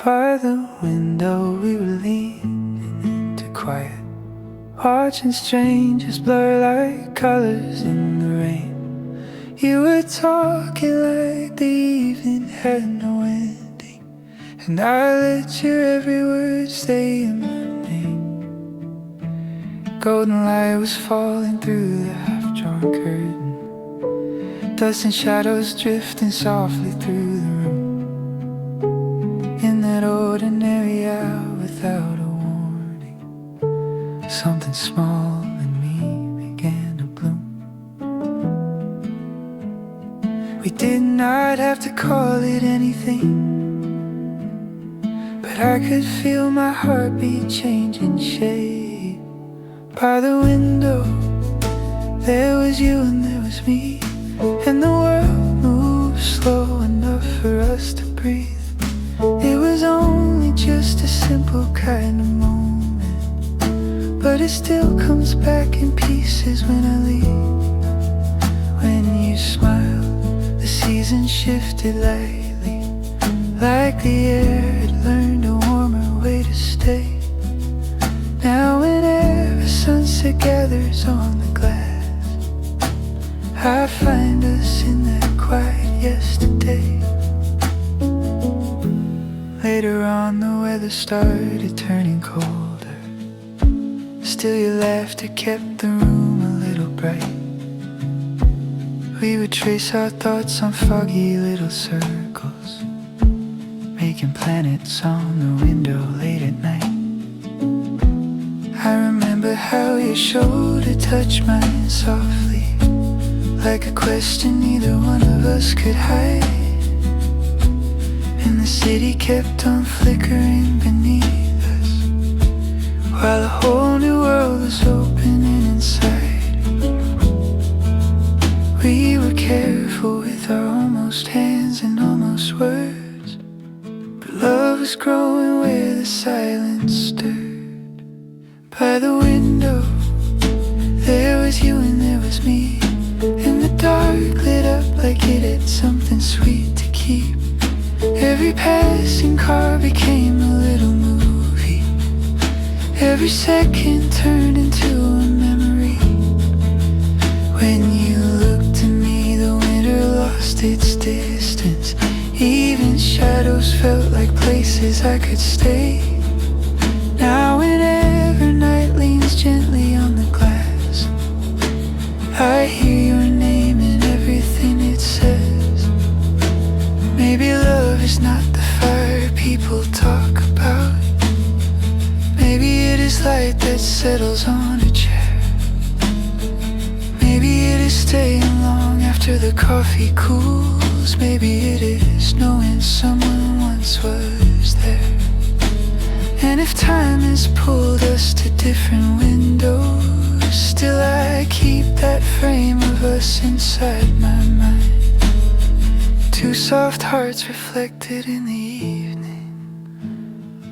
By the window we were leaning into quiet, watching strangers blur like colors in the rain. You were talking like the evening had no ending, and I let your every word stay in my name. Golden light was falling through the half-drawn curtain, dust and shadows drifting softly through the room. In that ordinary hour without a warning, something small in me began to bloom. We did not have to call it anything, but I could feel my heartbeat changing shape. By the window, there was you and there was me, and the world moved slow enough for us to breathe. It was only just a simple kind of moment, but it still comes back in pieces when I leave. When you smiled, the seasons shifted lightly, like the air had learned a warmer way to stay. Now whenever sunset gathers on the glass, I find us in that quiet yesterday. Later on the weather started turning colder, still your laughter kept the room a little bright. We would trace our thoughts on foggy little circles, making planets on the window late at night. I remember how your shoulder touched mine softly, like a question neither one of us could hide. And the city kept on flickering beneath us, while a whole new world was opening inside. We were careful with our almost hands and almost words, but love was growing where the silence stirred. By the window, there was you and there was me, and the dark lit up like it had something sweet to keep. Every passing car became a little movie, every second turned into a memory. When you looked at me, the winter lost its distance, even shadows felt like places I could stay. Now whenever night leans gently on the glass, I hear your name in everything it says. Maybe love is not the fire people talk about, maybe it is light that settles on a chair. Maybe it is staying long after the coffee cools, maybe it is knowing someone once was there. And if time has pulled us to different windows, still I keep that frame of us inside my mind. Two soft hearts reflected in the evening,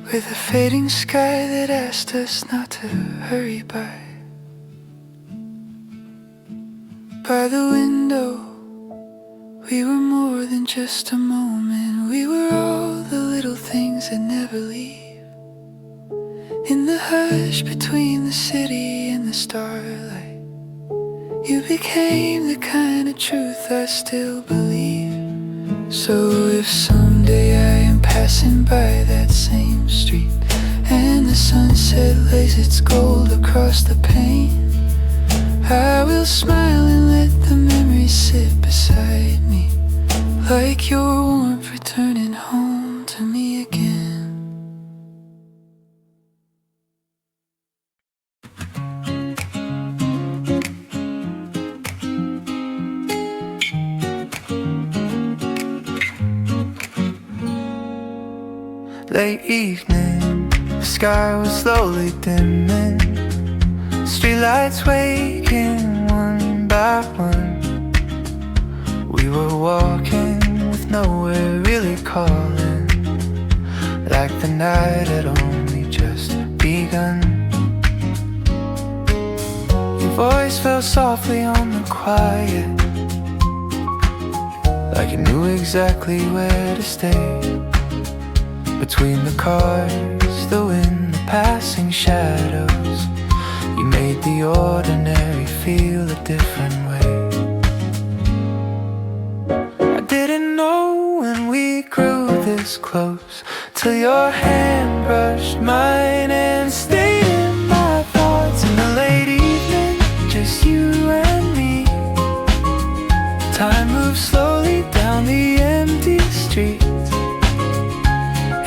with a fading sky that asked us not to hurry by. By the window, we were more than just a moment, we were all the little things that never leave. In the hush between the city and the starlight, you became the kind of truth I still believe. So if someday I am passing by that same street, and the sunset lays its gold across the pane, I will smile and let the memories sit beside me, like your warmth returning home to me again. Late evening, the sky was slowly dimming, streetlights waking one by one. We were walking with nowhere really calling, like the night had only just begun. Your voice fell softly on the quiet, like you knew exactly where to stay. Between the cars, the wind, the passing shadows, you made the ordinary feel a different way. I didn't know when we grew this close, till your hand brushed mine and stayed in my thoughts. In the late evening, just you and me. Time moved slowly down the empty street.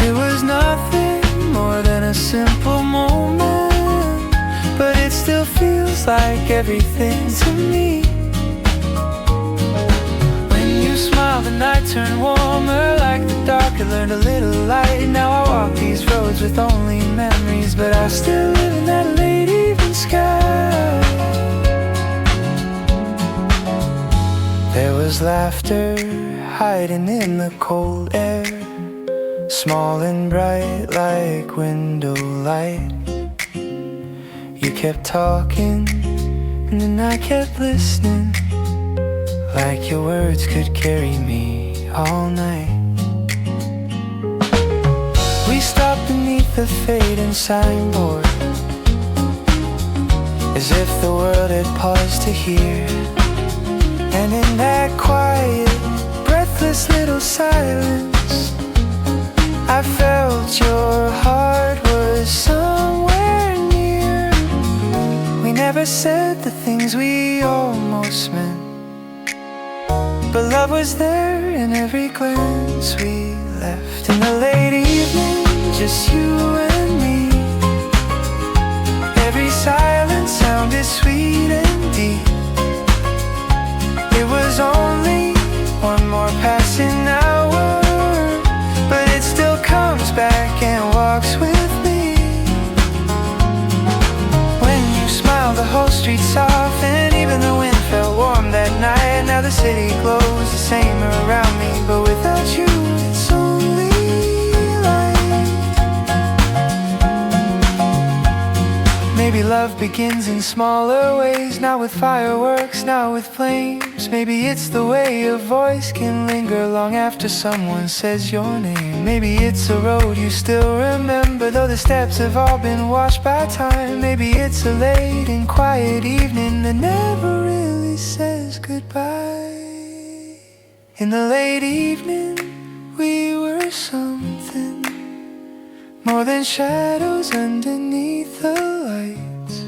It was nothing more than a simple moment, but it still feels like everything to me. When you smile, the night turned warmer. Like the dark, I learned a little light. Now I walk these roads with only memories, but I still live in that late evening sky. There was laughter hiding in the cold air, small and bright like window light. You kept talking and then I kept listening, like your words could carry me all night. We stopped beneath the fading signboard, as if the world had paused to hear. And in that quiet, breathless little silence, I felt your heart was somewhere near. We never said the things we almost meant, but love was there in every glance we left. In the late evening, just you and me. Every silence sounded sweet and deep. It was only one more passing hour, but it still comes back and walks with me. When you smile, the whole street softened, even the wind felt warm that night. Now the city glows the same around me, but without you, it's only light. Maybe love begins in smaller ways, not with fireworks, not with flames. Maybe it's the way a voice can linger long after someone says your name. Maybe it's a road you still remember, though the steps have all been washed by time. Maybe it's a late and quiet evening that never really says goodbye. In the late evening, we were something more than shadows underneath the lights,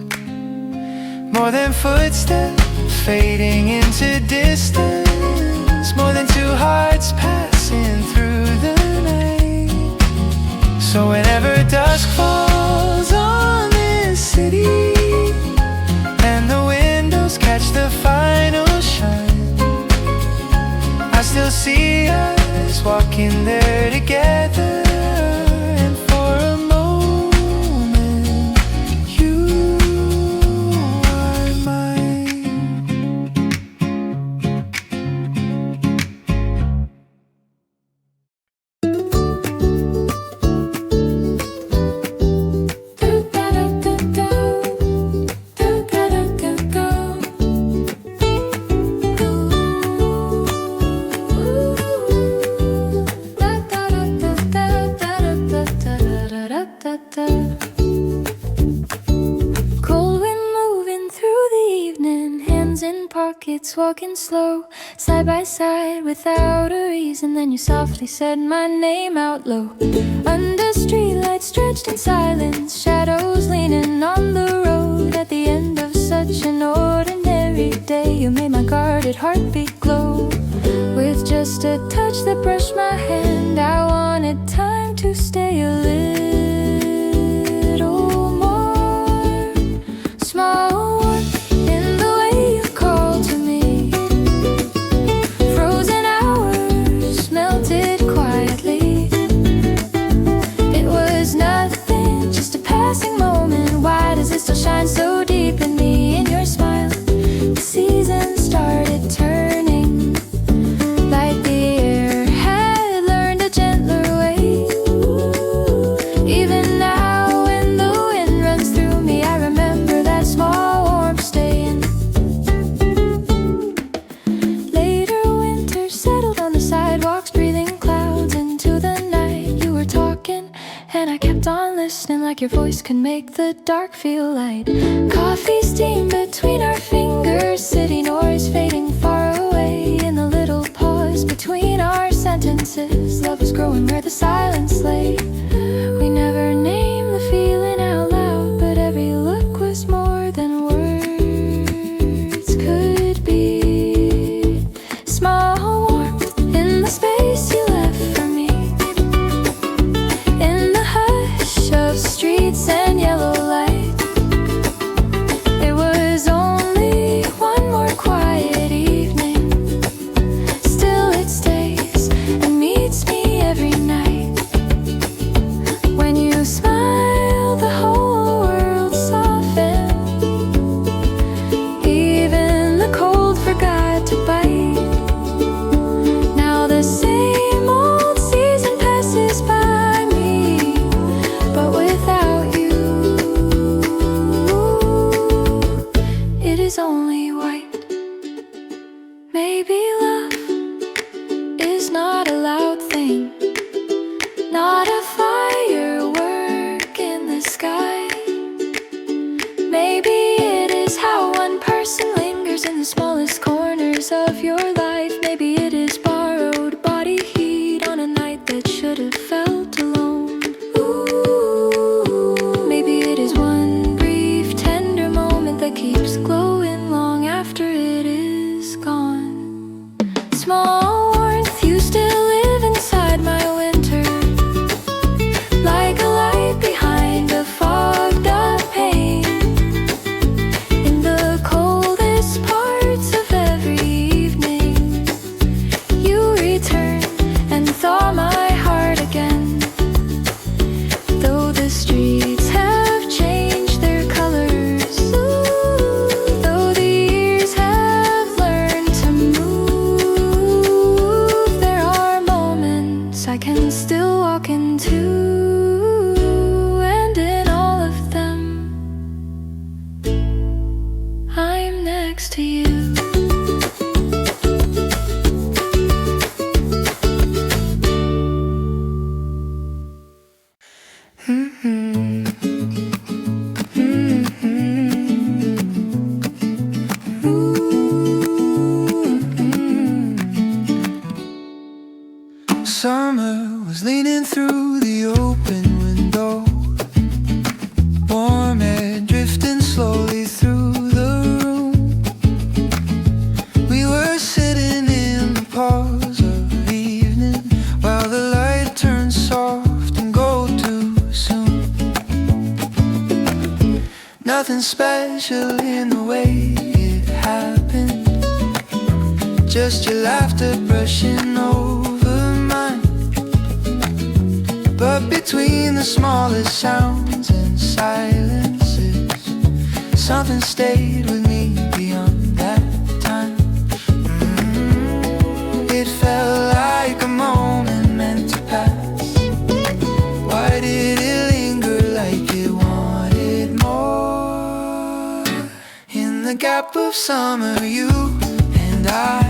more than footsteps fading into distance, more than two hearts passing through the night. So whenever dusk falls on this city and the windows catch the final shine, I still see us walking there together. And for a moment, you are mine. Cold wind moving through the evening, hands in pockets, walking slow, side by side without a reason. Then you softly said my name out low. Under streetlights stretched in silence, shadows leaning on the road. At the end of such an ordinary day, you made my guarded heartbeat glow. With just a touch that brushed my hand, I wanted time to stay a little more. Small warmth in the way you called to me, frozen hours melted quietly. It was nothing, just a passing moment. Why does it still shine so deep in me? In your smile, the seasons started turning, like the air had learned a gentler way. And I kept on listening like your voice could make the dark feel light. Coffee steam between our fingers, city noise fading far away. In the little pause between our sentences, love was growing where the silence lay. We never named the feeling out loud, but every look was more than words could be. Small warmth in the space you left for me, in the hush of streets and yellow light. It was only one more quiet evening, still it stays and meets me every night. When you smile, the whole world softens. Even the cold forgot to bite. Now the same old season passes by me, but without you, it is only white. Maybe love is not a loud thing, not a firework in the sky. Maybe it is how one person lingers in the smallest corners of your life. Maybe it is borrowed body heat on a night that should have felt alone. Ooh, maybe it is one brief tender moment that keeps glowing long after it is gone. Small warmth, you still live inside my winter, like a light behind a fogged up pane. In the coldest parts of every evening, you return and thaw my heart again. Though the streets have changed their colors, though the years have learned to move, there are moments I can still walk into, and in all of them, I'm next to you. Summer was leaning through the open window, warm air drifting slowly through the room. We were sitting in the pause of evening, while the light turned soft and go too soon. Nothing special in the way it happened, just your laughter brushing over mine. But between the smallest sounds and silences, something stayed with me beyond that time. It felt like a moment meant to pass. Why did it linger like it wanted more? In the gap of summer, you and I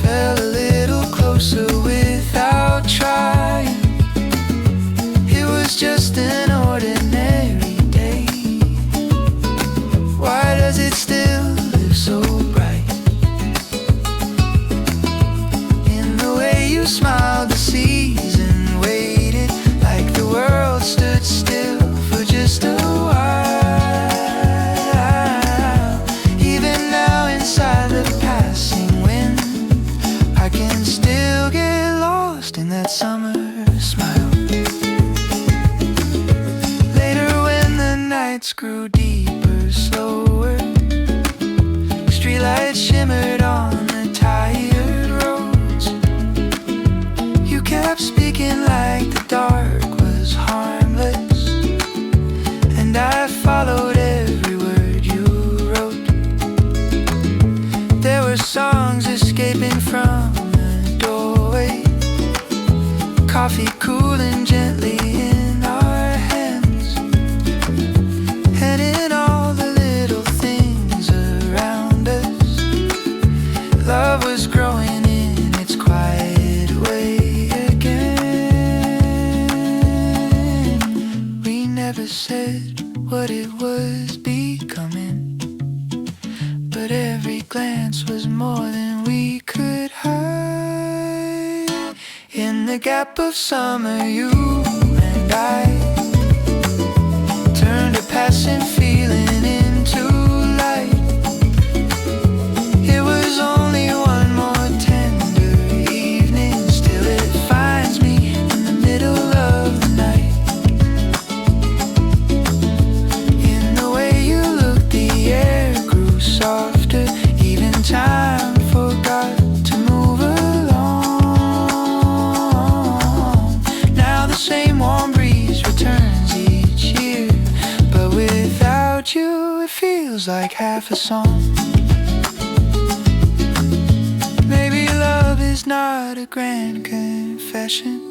fell a little closer without trying. It was just an ordinary day. Why does it still live so bright? In the way you smiled, the season waited, like the world stood still for just a while. Even now inside the passing wind, I can still get lost in that summer smile. Later when the nights grew deeper, slower, streetlights shimmered on the tired roads. You kept speaking like the dark was harmless, and I followed every word you wrote. There were songs escaping from the doorway, coffee cooling gently in our hands, and in all the little things around us, love was growing in its quiet way again. never said what it was becoming, but every glance was more than we could hide. In the gap of summer, you and I turned a passing feeling into light. It was only one more tender evening, still it finds me in the middle of the night. In the way you looked, the air grew softer, even time forgot to move along. Now the same warm breeze returns each year, but without you it feels like half a song. Maybe love is not a grand confession.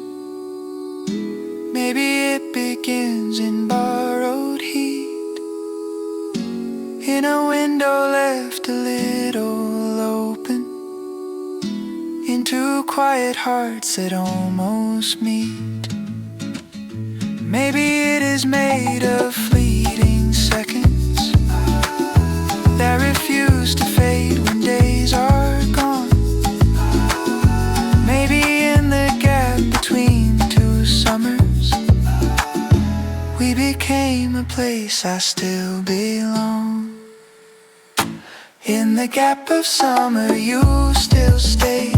Maybe it begins in borrowed heat, in a window left a little open, into quiet hearts that almost meet. Maybe it is made of fleeting seconds that refuse to fade when days are gone. Maybe in the gap between two summers, we became a place I still belong. In the gap of summer, you still stay,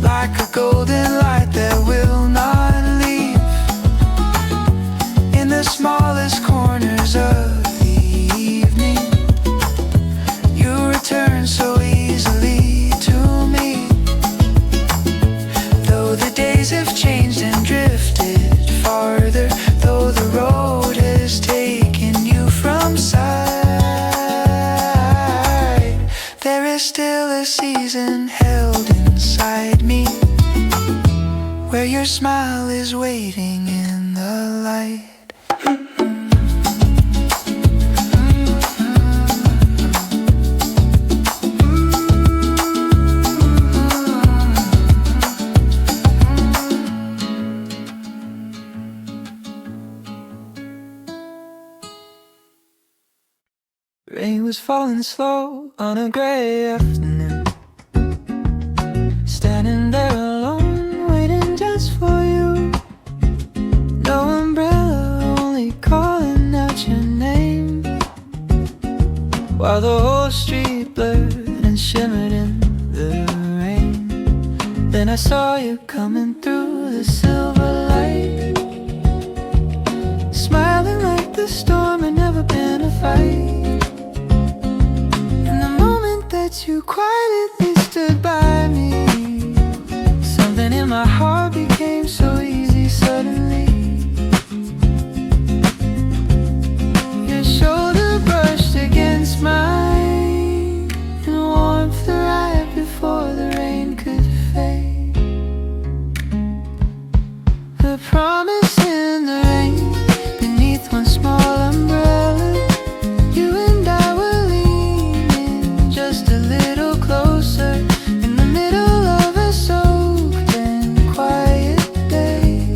like a golden light that will not leave. In the smallest corners of the evening, you return so easily to me. Though the days have changed and drifted farther, though the road has taken you from sight, there is still a season held inside me, where your smile is waiting in the light. Rain was falling slow on a gray afternoon, standing there alone, waiting just for you. No umbrella, only calling out your name, while the whole street blurred and shimmered in the rain. Then I saw you coming through the silver light, smiling like the storm had never been a fight. You quietly stood by me, something in my heart became so easy suddenly. Your shoulder brushed against mine, and warmth arrived before the rain could fade. A promise in the rain, beneath one small umbrella, you and I were leaning just a little closer, in the middle of a soaked and quiet day.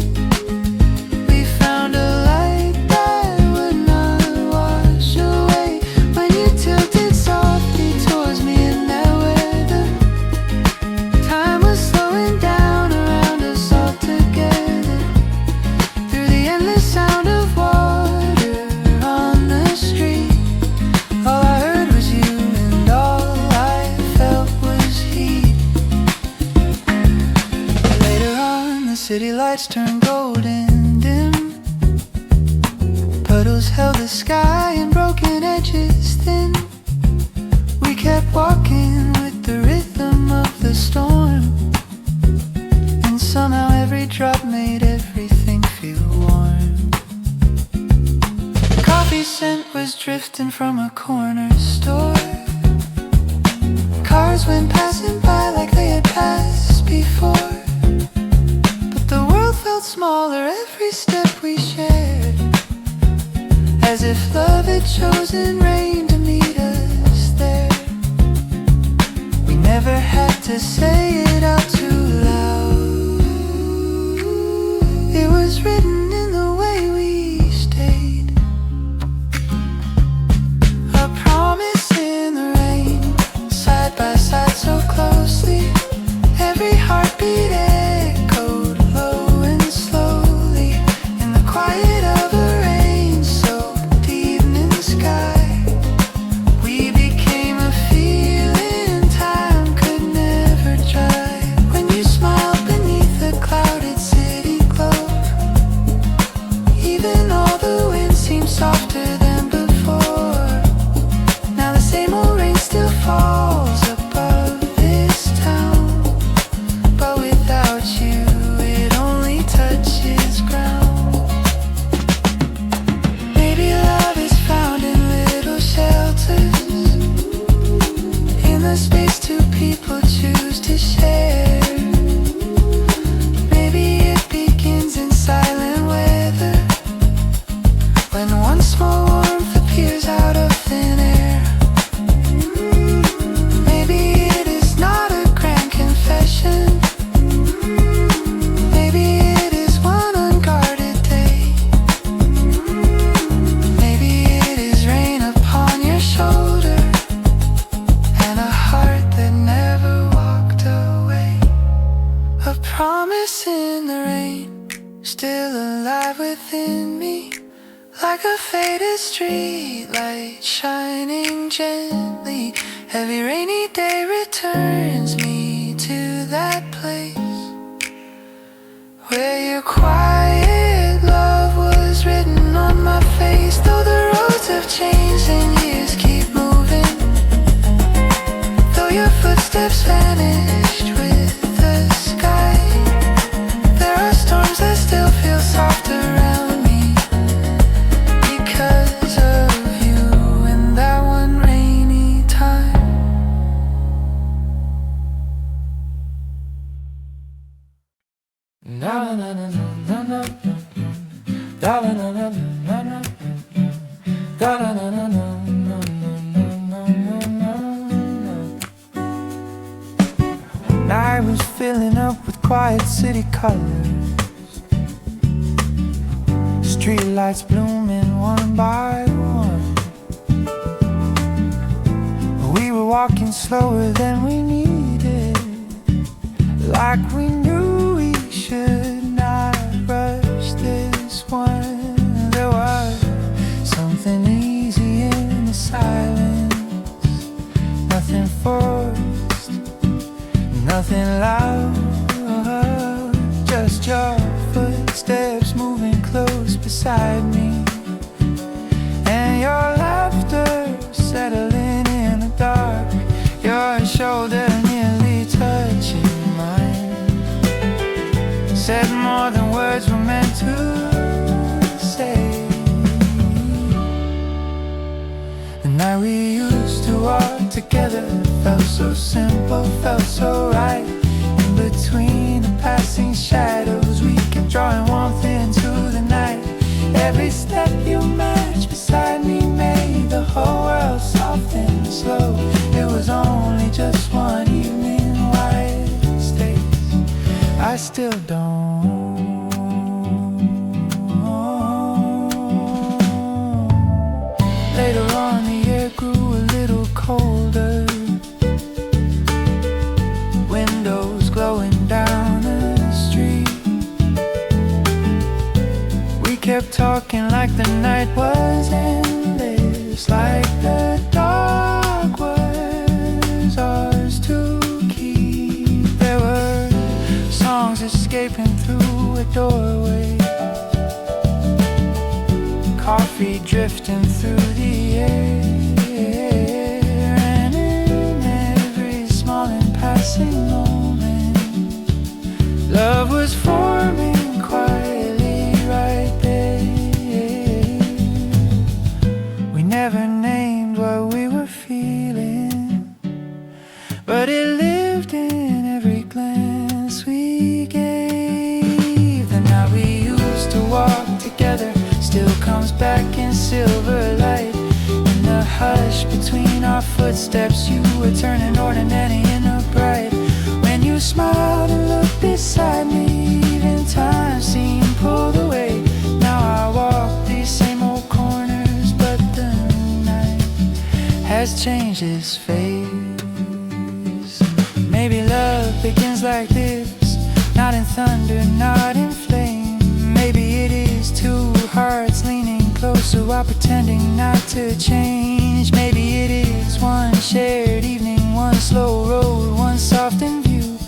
We found a light that would not wash away, when you tilted softly towards me in that weather. Time was slowing down around us all together, through the endless sound of water on the street. All I heard was you, and all I felt was heat. Later on, the city lights turned golden dim, puddles held the sky and broken edges thin. We kept walking with the rhythm of the storm, and somehow every drop made everything feel warm. Coffee scent was drifting from a corner store, cars went passing by like they had passed before, but the world felt smaller every step we shared, as if love had chosen rain to meet us there. We never had to say it out too loud, it was written in the way we still alive within me, like a faded street light shining gently. Every rainy day returns me to that place where your quiet love was written on my face. Though the roads have changed and years keep moving, though your footsteps vanished with the sky, there are storms that still feel soft around me because of you and that one rainy time. Night was filling up with quiet city colors, street lights blooming one by one. We were walking slower than we needed, like we knew we should not rush this one. There was something easy in the silence, nothing forced, nothing loud, just your footsteps moving close beside me, and your laughter settling in the dark, your shoulder nearly touching mine, said more than words were meant to say. The night we used to walk together felt so simple, felt so right. In between the passing shadows, we kept drawing warmth into the night. Every step you matched beside me made the whole world soft and slow. It was only just one evening, why stay? I still don't. Later on the air grew a little colder, windows glowing down the street. We kept talking like the night was endless, like the dark was ours to keep. There were songs escaping through a doorway, coffee drifting through the air, and in every small and passing moment, love was forming quietly right there. We never named what we were feeling, but it lived in every glance we gave. The night we used to walk together still comes back in silver light. In the hush between our footsteps, you were turning ordinary into bright. When you smiled and looked beside me, even time seemed pulled away. Now I walk these same old corners, but the night has changed its face. Maybe love begins like this, not in thunder, not in flame. Maybe it is two hearts leaning closer while pretending not to change. Maybe it is one shared evening, one slow road, one softened view,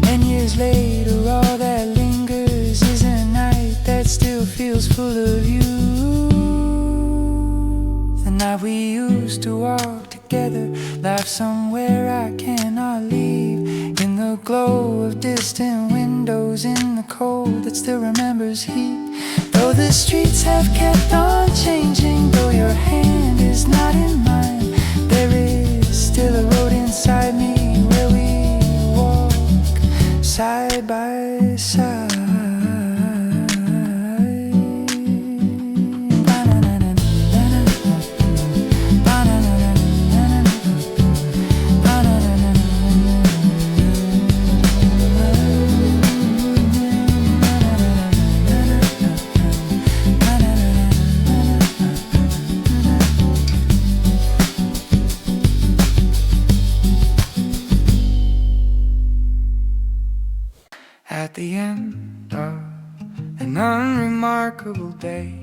and years later all that lingers is a night that still feels full of you. The night we used to walk together, laugh somewhere I cannot leave, in the glow of distant windows, in the cold that still remembers heat. Though the streets have kept on changing, though your hand is not in mine, there is still a road inside me where we walk side by side. an unremarkable day.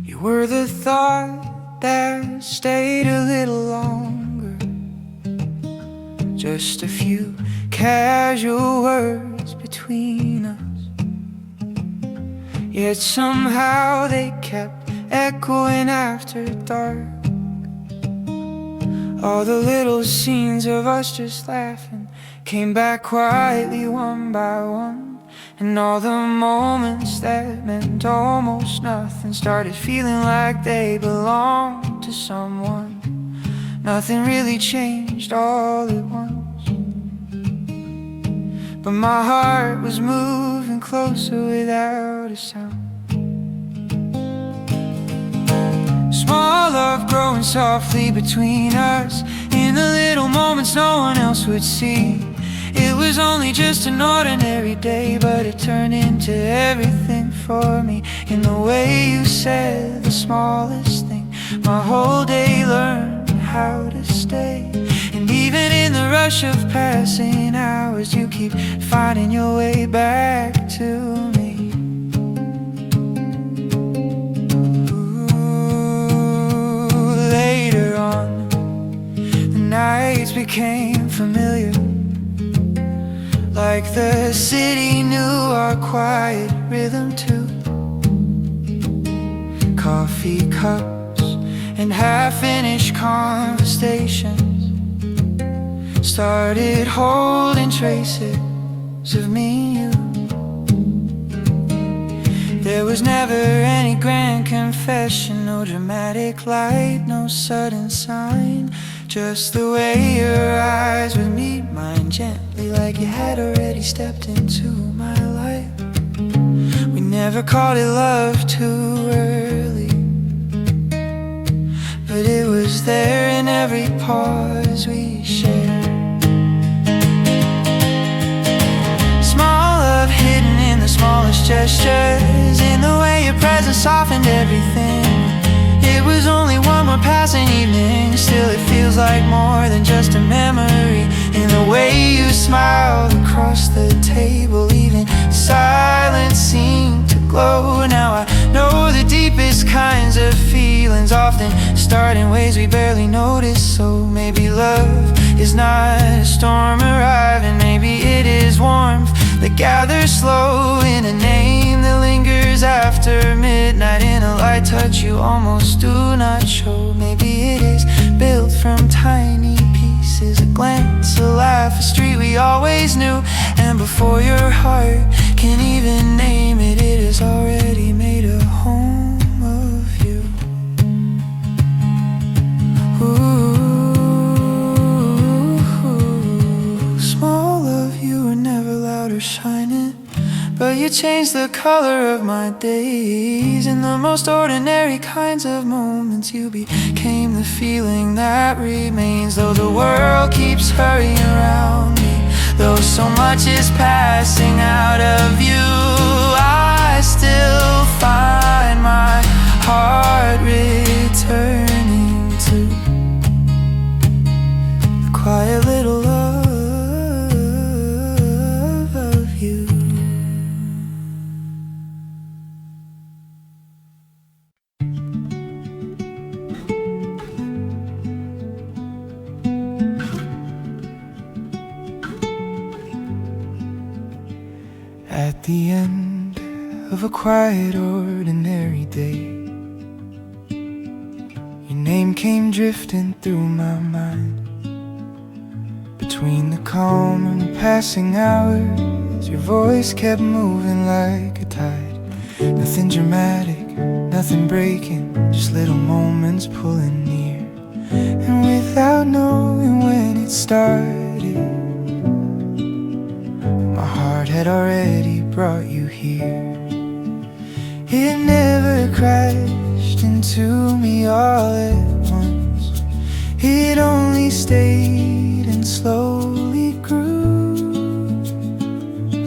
You were the thought that stayed a little longer. Just a few casual words between us, yet somehow they kept echoing after dark. All the little scenes of us just laughing came back quietly one by one, and all the moments that meant almost nothing started feeling like they belonged to someone. Nothing really changed all at once, but my heart was moving closer without a sound. Small love growing softly between us, in the little moments no one else would see. It was only just an ordinary day, but it turned into everything for me. In the way you said the smallest thing, my whole day learned how to stay. And even in the rush of passing hours, you keep finding your way back to me. Later on, the nights became familiar, like the city knew our quiet rhythm too. Coffee cups and half-finished conversations started holding traces of me and you. There was never any grand confession, no dramatic light, no sudden sign. Just the way your eyes would meet mine gently, like you had already stepped into my life. We never called it love too early, but it was there in every pause we shared. Small love hidden in the smallest gestures, in the way your presence softened everything. It was only one more passing evening, still it feels like more than just a memory. In the way you smiled across the table, even silence seemed to glow. Now I know the deepest kinds of feelings often start in ways we barely notice. So maybe love is not a storm arriving, maybe it is warmth that gathers slow in a name that lingers after midnight. In a light touch you almost do not show. Maybe it is built from tiny pieces, a glance, a laugh, a street we always knew. And before your heart can even name it, it has already made a home of you. Ooh, small love, you were never loud or shining, but you changed the color of my days. In the most ordinary kinds of moments, you became the feeling that remains. Though the world keeps hurrying around me, though so much is passing out of you, I still find my heart returning to the quiet little love of you. At the end of a quiet, ordinary day, your name came drifting through my mind. Between the calm and the passing hours, your voice kept moving like a tide. Nothing dramatic, nothing breaking, just little moments pulling near. And without knowing when it started, my heart had already brought you here. It never crashed into me all at once, it only stayed and slowly grew.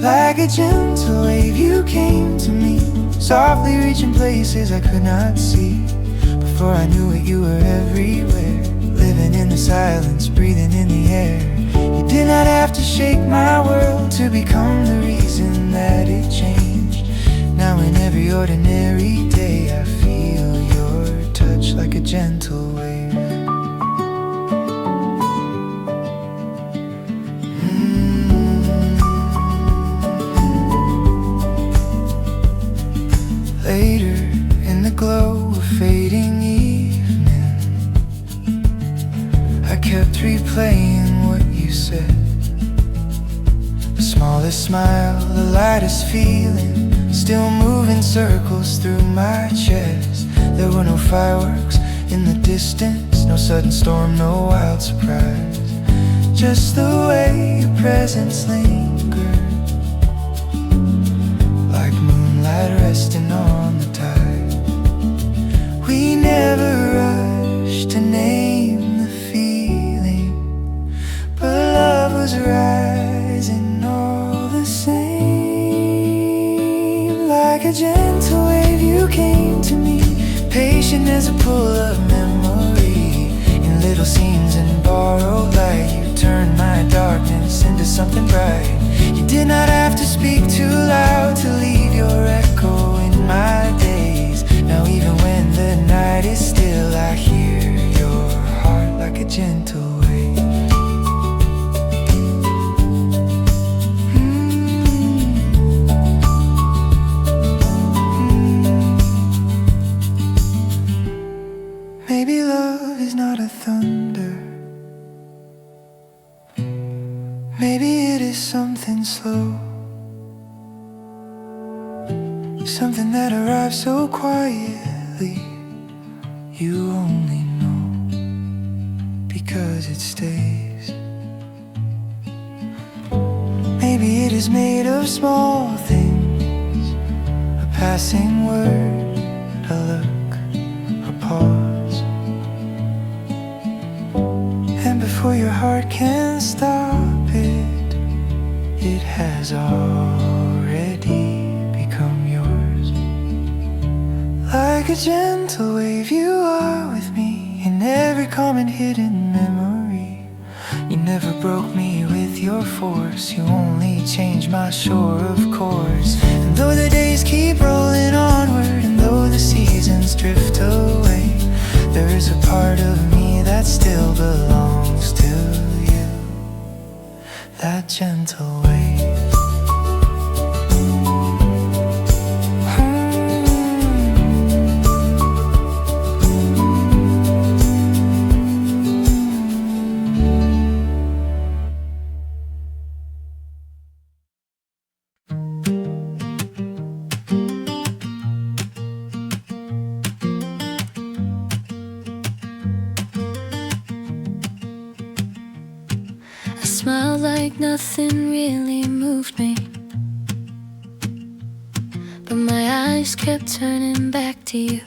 Like a gentle wave you came to me, softly reaching places I could not see. Before I knew it, you were everywhere, living in the silence, breathing in the air. You did not have to shake my world to become the reason that it changed. every ordinary day I feel your touch like a gentle wave. Later in the glow of fading evening, I kept replaying what you said. The smallest smile, the lightest feeling, still moving circles through my chest. There were no fireworks in the distance, no sudden storm, no wild surprise. Just the way your presence lingered, like moonlight resting on the tide. We never rushed to name the feeling, but love was rising all the same. Like a gentle wave you came to me, patient as a pull of memory. In little scenes and borrowed light, you turned my darkness into something bright. You did not have to speak too loud to leave your echo in my days. Now even when the night is still, I hear your heart like a gentle wave. Maybe love is not a thunder, maybe it is something slow, something that arrives so quietly. You only know because it stays. Maybe it is made of small things, a passing word, a look, a pause. And before your heart can stop it, it has already become yours. Like a gentle wave you are with me in every calm and hidden memory. You never broke me with your force, you only changed my shore of course. And though the days keep rolling onward, and though the seasons drift away, there is a part of me that still belongs to you. That gentle wave. I smiled like nothing really moved me, but my eyes kept turning back to you.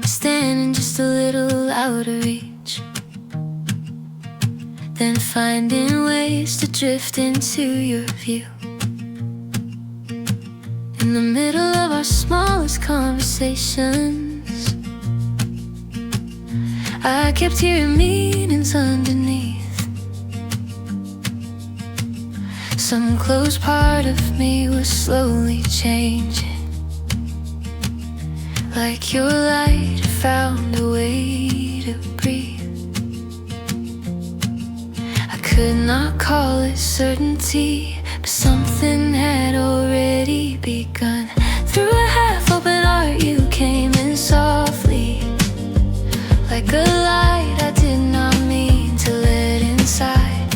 Standing just a little out of reach, then finding ways to drift into your view. In the middle of our smallest conversations, I kept hearing meanings underneath. Some close part of me was slowly changing, like your light found a way to breathe. I could not call it certainty, but something had already begun. Through a half-open heart you came in softly, like a light I did not mean to let inside.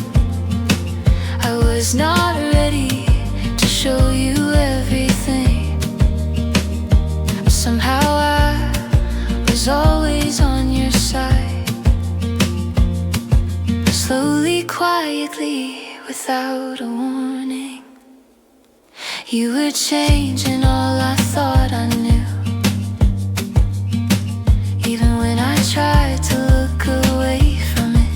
I was not ready to show you everything, but somehow I was always on your side. Slowly, quietly, without a warning, you were changing all I thought I knew. Even when I tried to look away from it,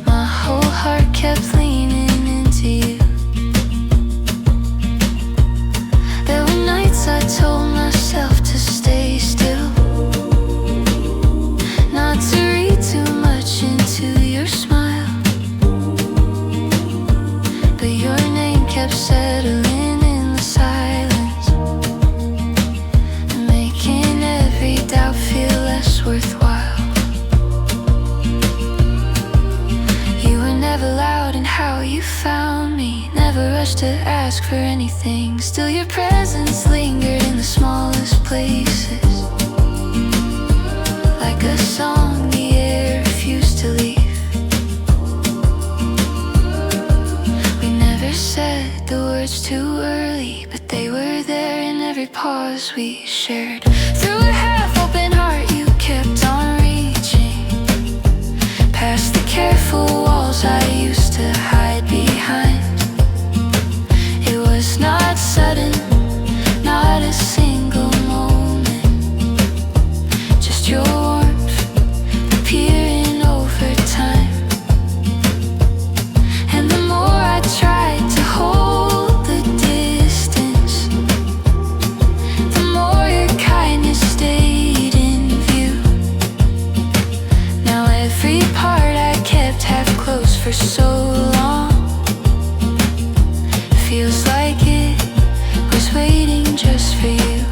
my whole heart kept leaning into you. There were nights I told myself to stay still, not to read too much into your smile, but your name kept settling in the silence, making every doubt feel less worthwhile. You were never loud in how you found me, never rushed to ask for anything. Still your presence lingered in the smallest places, like a song the air refused to leave. We never said the words too early, but they were there in every pause we shared. Through a half-open heart you kept on reaching, past the careful walls I used to hide behind. It was not sudden, not a single moment, just your warmth appearing over time. And the more I tried to hold the distance, the more your kindness stayed in view. Now every part I kept half closed for so long feels like it was waiting just for you.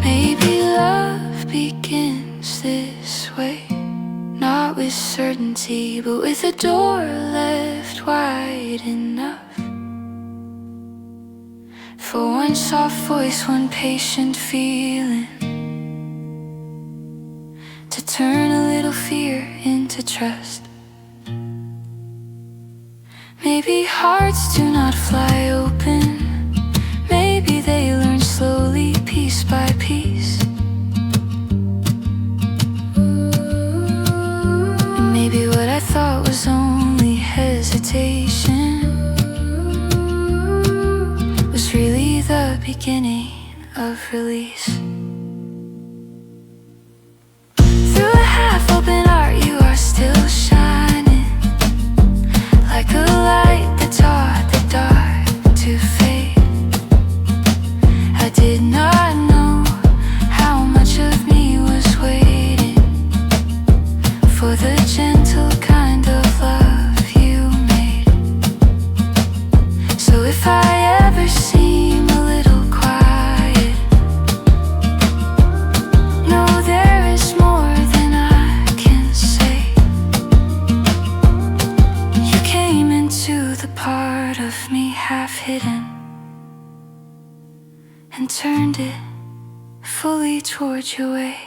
Maybe love begins this way, not with certainty, but with a door left wide enough for one soft voice, one patient feeling, to turn a little fear into trust. Maybe hearts do not fly open, maybe they learn slowly, piece by piece. And maybe what I thought was only hesitation was really the beginning of release. Through a half-open heart you are still shining, like a light that taught the dark to fade. I did not know how much of me was waiting for the gentle kind of love you made. So if I ever seem a little quiet, know there is more than I can say. You came into the part of me half hidden and turned it fully towards your way.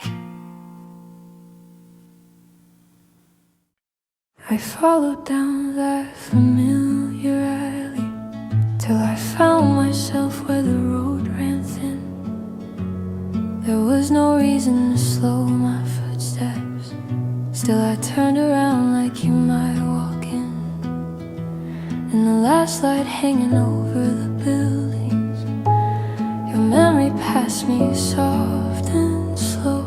I followed down that familiar alley till I found myself where the road ran thin. There was no reason to slow my footsteps, still I turned around like you might walk in. And the last light hanging over the buildings, your memory passed me soft and slow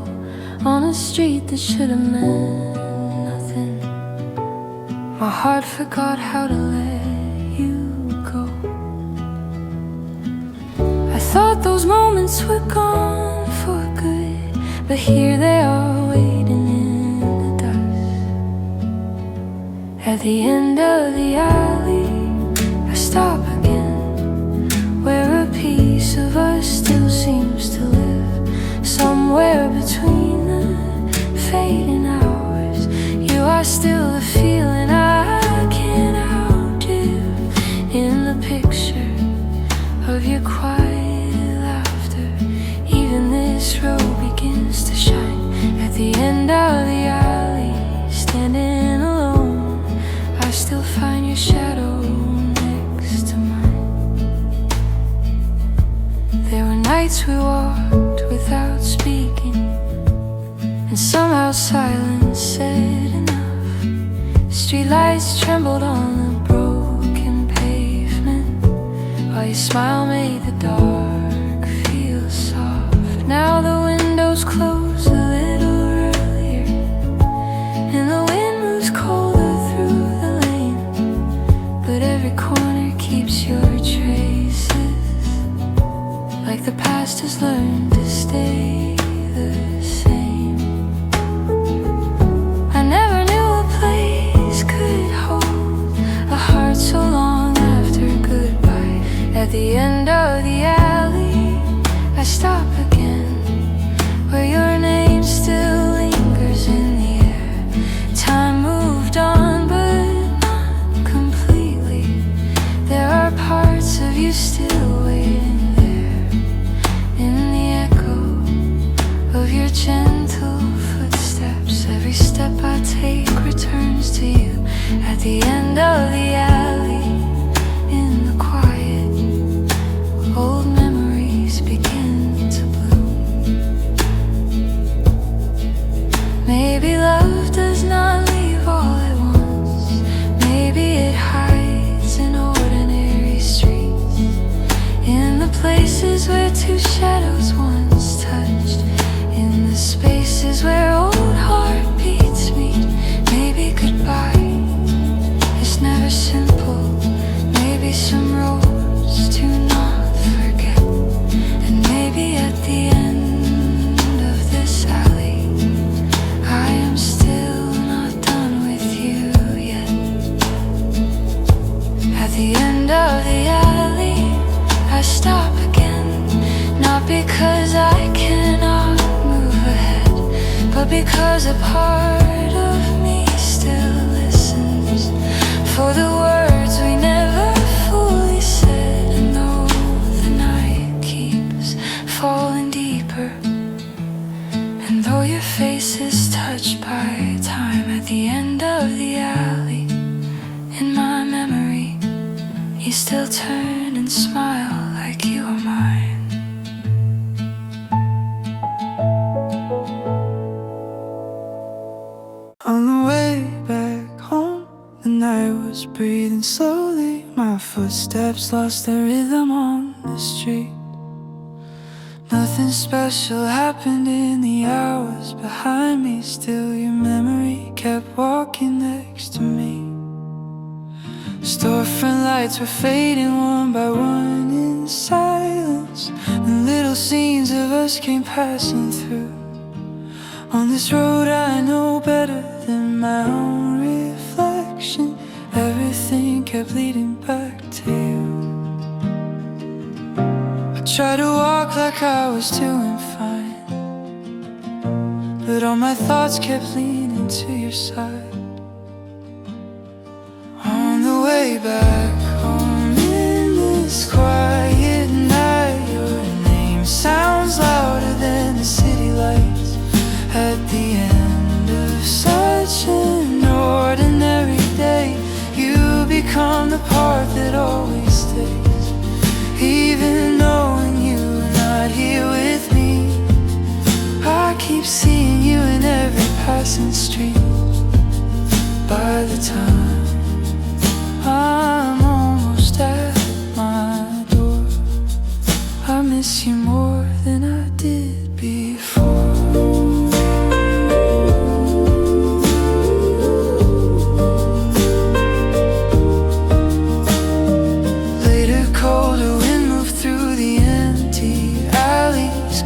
on a street that should have meant nothing. My heart forgot how to let you go. I thought those moments were gone for good, but here they are waiting in the dust. At the end of the alley I stop again, where a piece of us still seems to live, somewhere between the fading hours. You are still the feeling I can't outdo, in the picture of your quiet laughter. Even this road begins to shine. At the end of the alley, standing alone, I still find your shadow next to mine. There were nights we walked without speaking, and somehow silence said enough. Streetlights trembled on the broken pavement, while your smile made the dark feel soft. Now the windows close a little earlier, and the wind moves colder through the lane, but every corner keeps your traces, like the past has learned to stay the same. I never knew a place could hold the end of the alley, I stop again, where your name still lingers in the air. Time moved on, but not completely. There are parts of you still waiting there, in the echo of your gentle footsteps. Every step I take returns to you at the end of the alley. In the quiet, old memories begin to bloom. Maybe love does not leave all at once. Maybe it hides in ordinary streets, in the places where two shadows once touched, in the spaces where old heartbeats meet. Maybe goodbye is never simple. Maybe some roads to not forget. And maybe at the end of this alley, I am still not done with you yet. At the end of the alley, I stop again, not because I cannot move ahead, but because a part of me still listens for the words we never fully said. And though the night keeps falling deeper, and though your face is touched by time, at the end of the alley, in my memory, you still turn and smile like you are mine. On the way back home, the night was breathing slowly. My footsteps lost their rhythm on the street. Nothing special happened in the hours behind me. Still your memory kept walking next to me. Storefront lights were fading one by one in silence, and little scenes of us came passing through. On this road I know better than my own reflection, everything kept leading back to you. I tried to walk like I was doing fine, but all my thoughts kept leaning to your side. On the way back home in this quiet night, your name sounds louder than the city lights. At the end of such an ordinary day, you become the part that always stays. Even knowing you're not here with me, I keep seeing you in every passing street. By the time I'm almost at my door, I miss you more than I did before.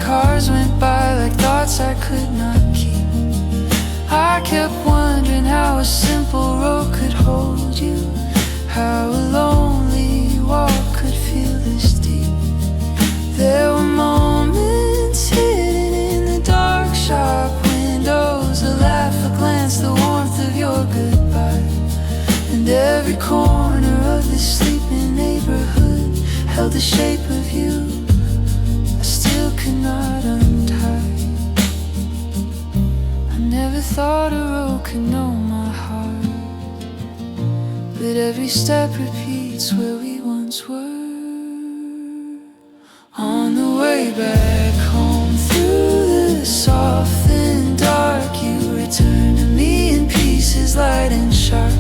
Cars went by like thoughts I could not keep. I kept wondering how a simple road could hold you, how a lonely walk could feel this deep. There were moments hidden in the dark shop windows, a laugh, a glance, the warmth of your goodbye. And every corner of this sleeping neighborhood held the shape of you, could not untie. I never thought a road could know my heart, but every step repeats where we once were. On the way back home through the soft and dark, you returned to me in pieces light and sharp.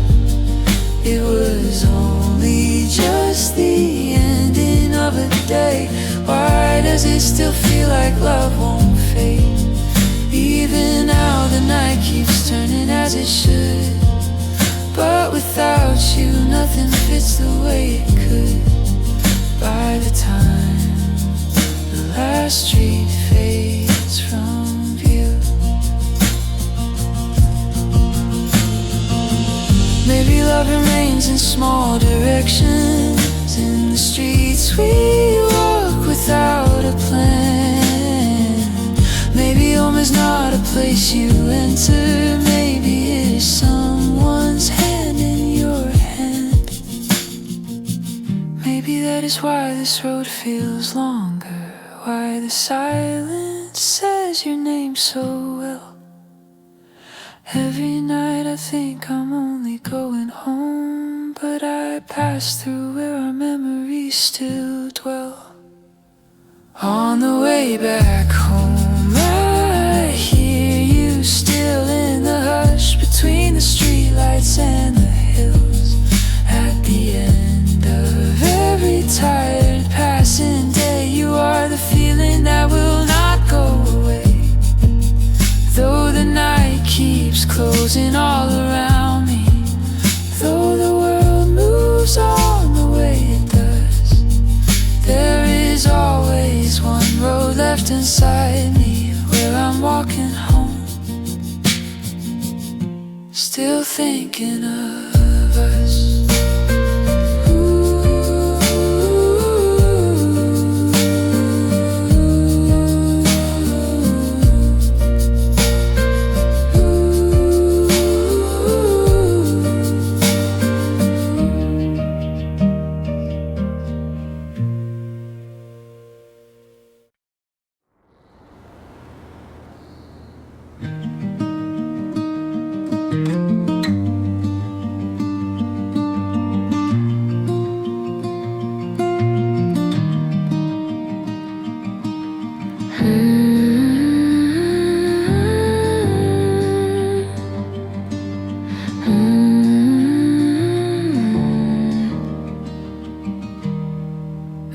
It was only just the ending of a day. Why does it still feel like love won't fade? Even now the night keeps turning as it should, but without you nothing fits the way it could. By the time the last street fades from view, maybe love remains in small directions, in the streets we place you enter, maybe it is someone's hand in your hand. Maybe that is why this road feels longer, why the silence says your name so well. Every night I think I'm only going home, but I pass through where our memories still dwell. On the way back home, I hear you still in the hush between the streetlights and the hills. At the end of every tired passing day, you are the feeling that will not go away. Though the night keeps closing all around me, though the world moves on the way it does, there is always one road left inside me where I'm walking home, still thinking of us.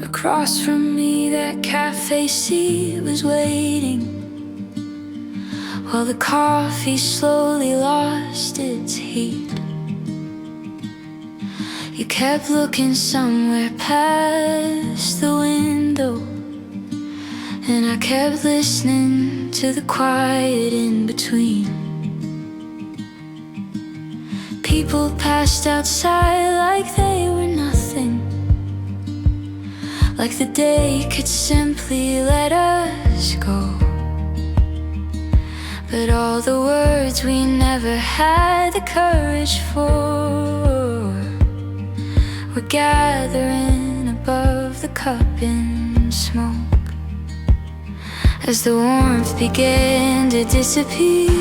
Across from me, that cafe seat was waiting, while the coffee slowly lost its heat. You kept looking somewhere past the window, and I kept listening to the quiet in between. People passed outside like they were nothing, like the day could simply let us go. But all the words we never had the courage for were gathering above the cup in smoke. As the warmth began to disappear,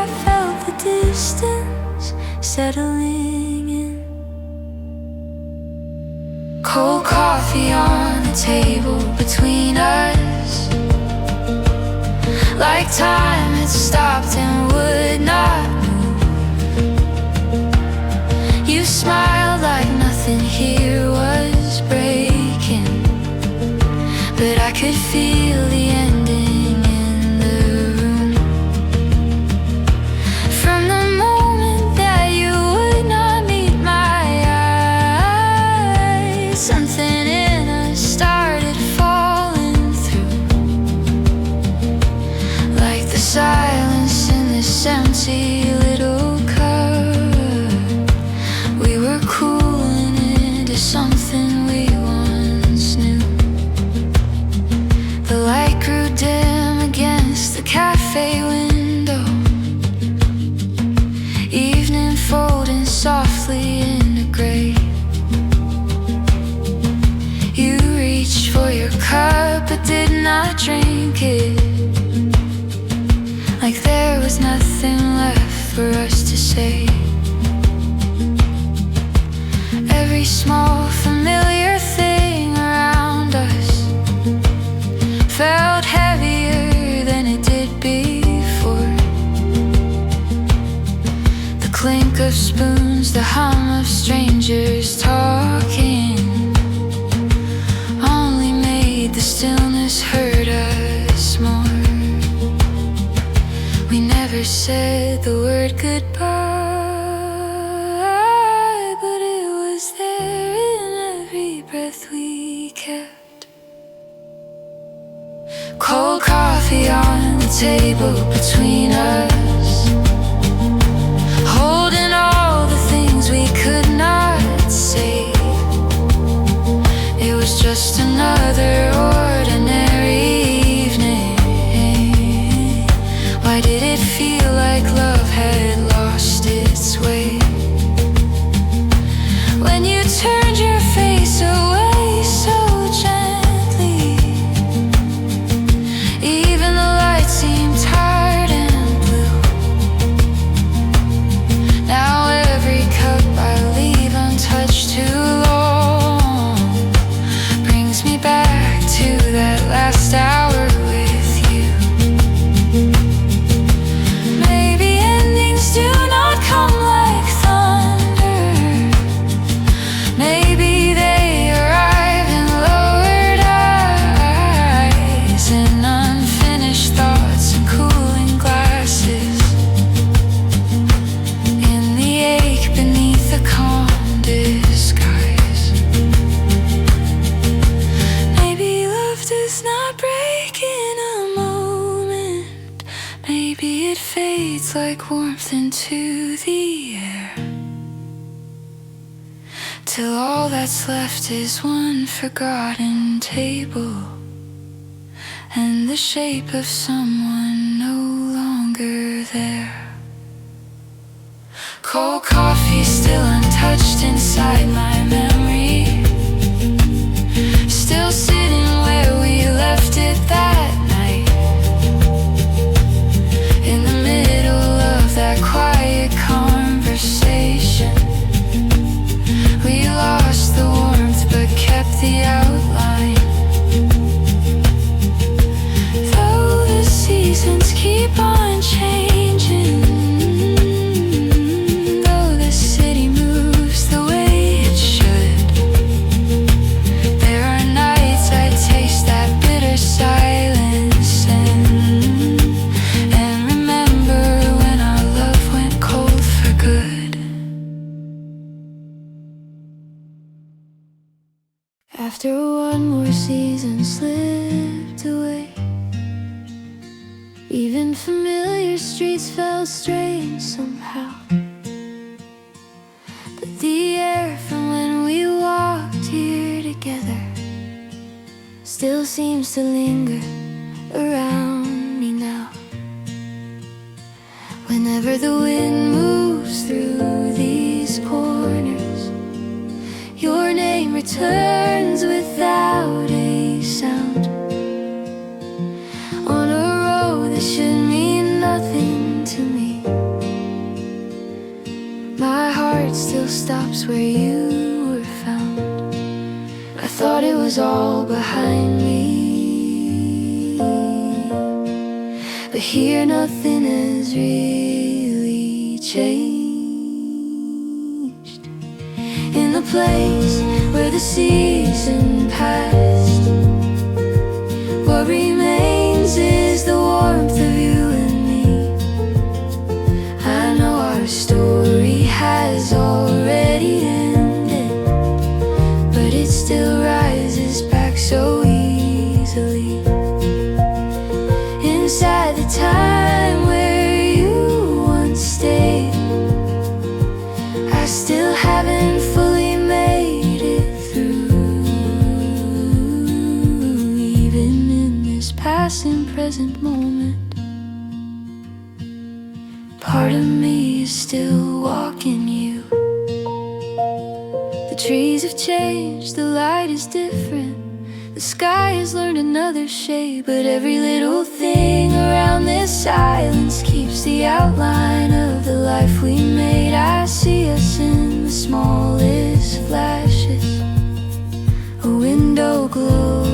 I felt the distance settling in. Cold coffee on the table between us, like time had stopped and would not move. You smiled like nothing here was breaking, but I could feel the ending in the room. From the moment that you would not meet my eyes, something in us started falling through, like the silence in this empty little cup. We were cooling into something we once knew. The light grew dim against the cafe window, evening folding softly into gray. You reached for your cup but did not drink it, like there was nothing left for us to say. Every small familiar thing around us felt heavier than it did before. The clink of spoons, the hum of strangers talking, only made the stillness hurt us more. We never said the word goodbye, but it was there in every breath we kept. Cold coffee on the table between us, holding all the things we could not say. It was just another ordinary evening, like warmth into the air, till all that's left is one forgotten table and the shape of someone no longer there. Cold coffee still untouched inside my memory, still sitting where we left it that night, in the middle of that quiet conversation. We lost the warmth but kept the outline. Though the seasons keep on changing, though the city moves the way it should, there are nights I taste that bitter silence and remember when our love went cold for good. After one more season slipped away, even familiar streets felt strange somehow. But the air from when we walked here together still seems to linger around me now. Whenever the wind moves through these corners, your name returns without a sound, on a road that should mean nothing to me. My heart still stops where you were found. I thought it was all behind me, but here nothing has really changed. In the place where the season passed, what remains is the warmth of you and me. I know our story has already ended, but it still rises back so easily. Inside the time where you once stayed, I still haven't fully made it through. Even in this passing present moment, part of me is still walking you. The trees have changed, the light is different, the sky has learned another shade, but every little thing around this silence keeps the outline of the life we made. I see us in the smallest flashes, a window glow,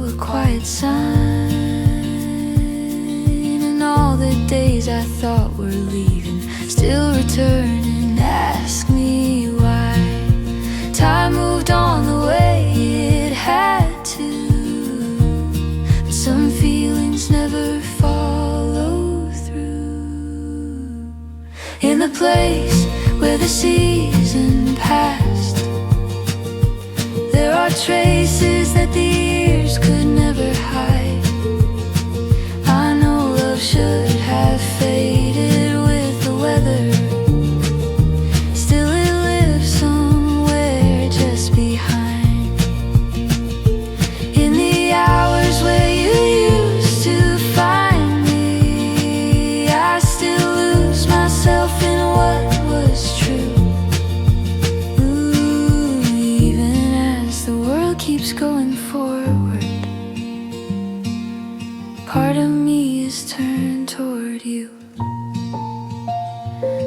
a quiet sign, and all the days I thought were leaving still return and ask me why. Time moved on the way it had to, but some feelings never follow through. In the place where the season passed, there are traces that the years could never hide. I know love should have faded with the weather, still it lives somewhere just behind. In the hours where you used to find me, I still lose myself in what was true. Ooh, even as the world keeps going forward, part of me is turned toward you.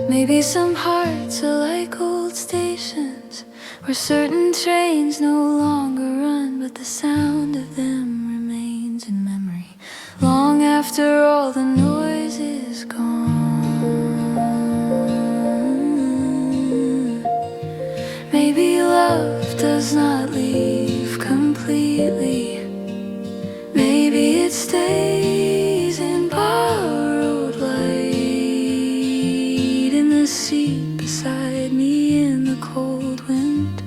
Maybe some hearts are like old stations where certain trains no longer run, but the sound of them remains in memory long after all the noise is gone. Maybe love does not leave completely, maybe it stays in borrowed light, in the seat beside me in the cold wind,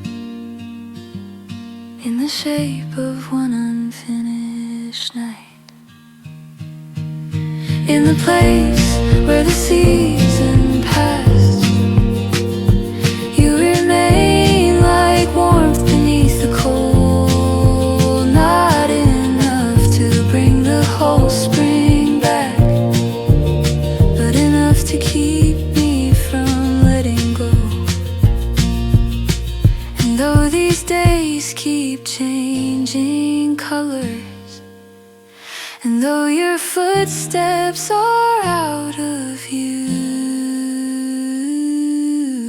in the shape of one unfinished night. In the place where the season passed. You remain like warmth beneath the cold, not enough to bring the whole spring back, but enough to keep me from letting go. And though these days keep changing colors, and though your footsteps are out of view,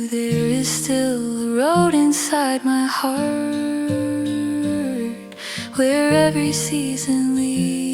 there is still a road inside my heart where every season leads.